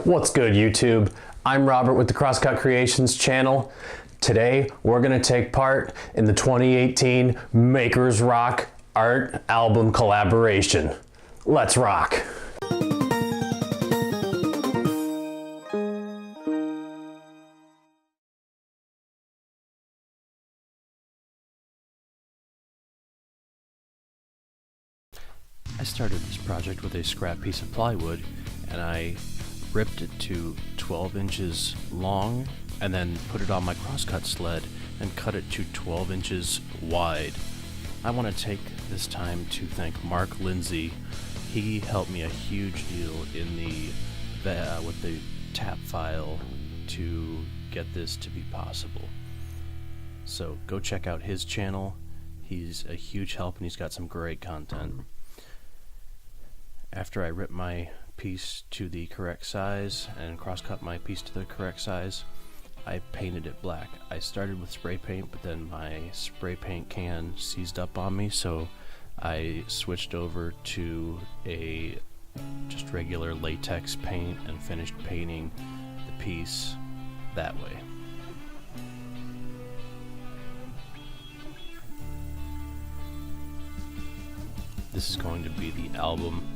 What's good, YouTube? I'm Robert with the Kaged Creations channel. Today we're going to take part in the 2018 Makers Rock Art Album Collaboration. Let's rock! I started this project with a scrap piece of plywood, and I ripped it to 12 inches long and then put it on my crosscut sled and cut it to 12 inches wide. I want to take this time to thank Mark Lindsay. He helped me a huge deal in with the tap file to get this to be possible. So go check out his channel. He's a huge help and he's got some great content. After I ripped my piece to the correct size and cross-cut my piece to the correct size, I painted it black. I started with spray paint, but then my spray paint can seized up on me, so I switched over to a just regular latex paint and finished painting the piece that way. This is going to be the album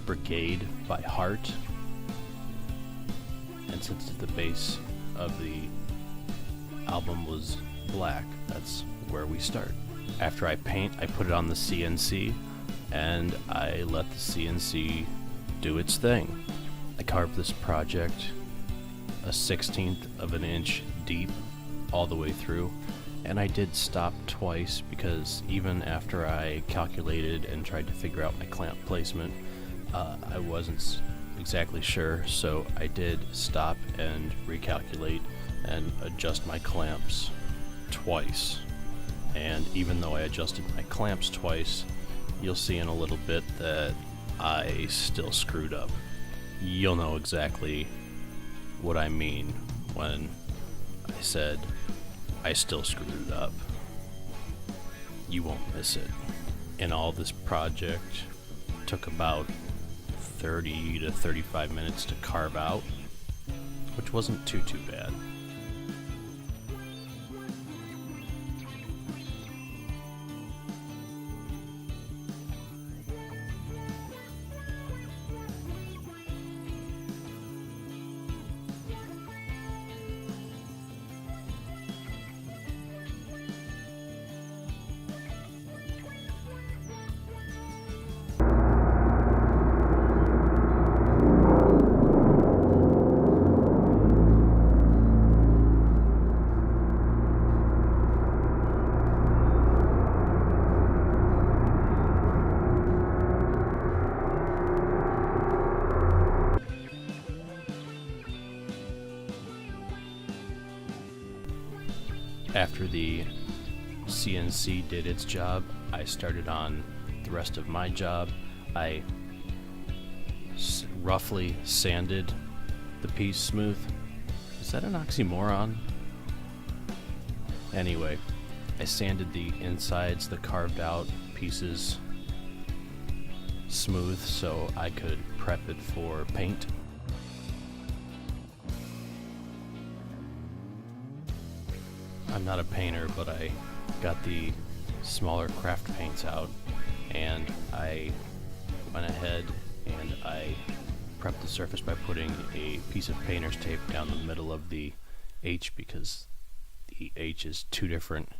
Brigade by Heart, and since the base of the album was black, that's where we start. After I paint, I put it on the CNC and I let the CNC do its thing. I carved this project a 1/16 of an inch deep all the way through, and I did stop twice because even after I calculated and tried to figure out my clamp placement, I wasn't exactly sure, so I did stop and recalculate and adjust my clamps twice. And even though I adjusted my clamps twice, you'll see in a little bit that I still screwed up. You'll know exactly what I mean when I said I still screwed it up. You won't miss it. And all this project took about 30 to 35 minutes to carve out, which wasn't too bad. After the CNC did its job, I started on the rest of my job. I roughly sanded the piece smooth. Is that an oxymoron? Anyway, I sanded the insides, the carved out pieces smooth so I could prep it for paint. I'm not a painter, but I got the smaller craft paints out and I went ahead and I prepped the surface by putting a piece of painter's tape down the middle of the H because the H is two different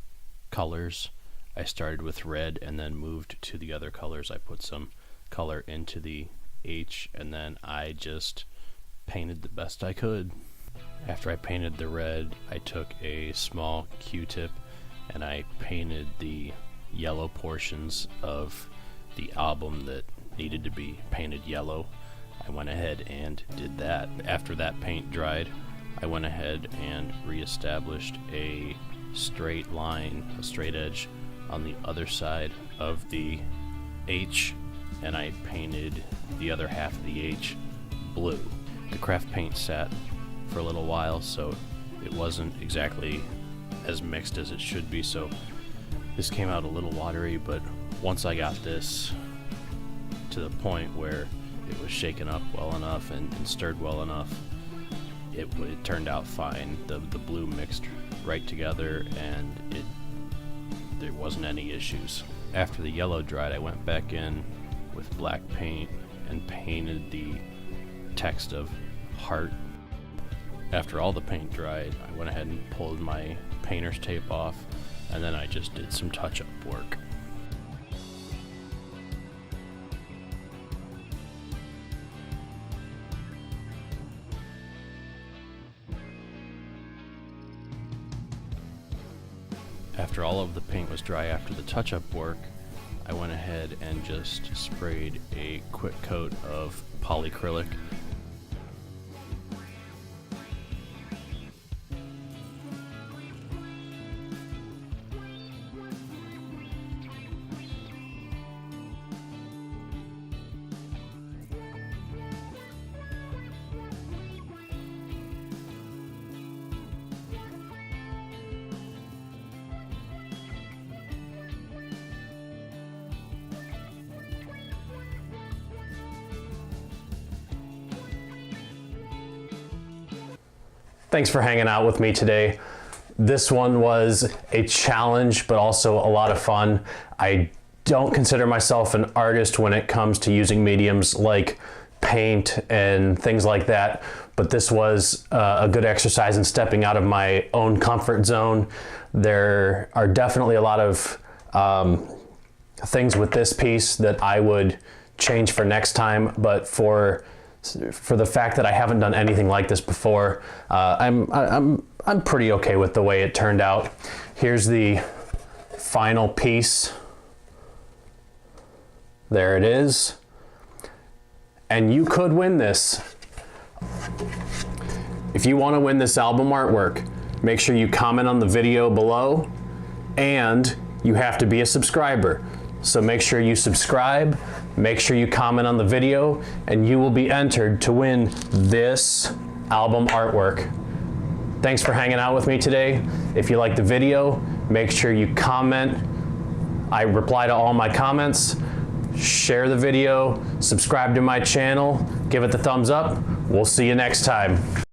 colors. I started with red and then moved to the other colors. I put some color into the H and then I just painted the best I could. After I painted the red, I took a small Q-tip and I painted the yellow portions of the album that needed to be painted yellow. I went ahead and did that. After that paint dried, I went ahead and reestablished a straight line, a straight edge on the other side of the H, and I painted the other half of the H blue. The craft paint sat for a little while, so it wasn't exactly as mixed as it should be, so this came out a little watery, but once I got this to the point where it was shaken up well enough and stirred well enough, it turned out fine. The blue mixed right together, and there wasn't any issues. After the yellow dried, I went back in with black paint and painted the text of heart. After all the paint dried, I went ahead and pulled my painter's tape off, and then I just did some touch-up work. After all of the paint was dry after the touch-up work, I went ahead and just sprayed a quick coat of polyacrylic. Thanks for hanging out with me today. This one was a challenge, but also a lot of fun. I don't consider myself an artist when it comes to using mediums like paint and things like that, but this was a good exercise in stepping out of my own comfort zone. There are definitely a lot of things with this piece that I would change for next time, but for the fact that I haven't done anything like this before, I'm pretty okay with the way it turned out. Here's the final piece. There it is. And you could win this. If you want to win this album artwork, make sure you comment on the video below, and you have to be a subscriber. So make sure you subscribe, make sure you comment on the video, and you will be entered to win this album artwork. Thanks for hanging out with me today. If you like the video, make sure you comment. I reply to all my comments. Share the video, subscribe to my channel, give it the thumbs up. We'll see you next time.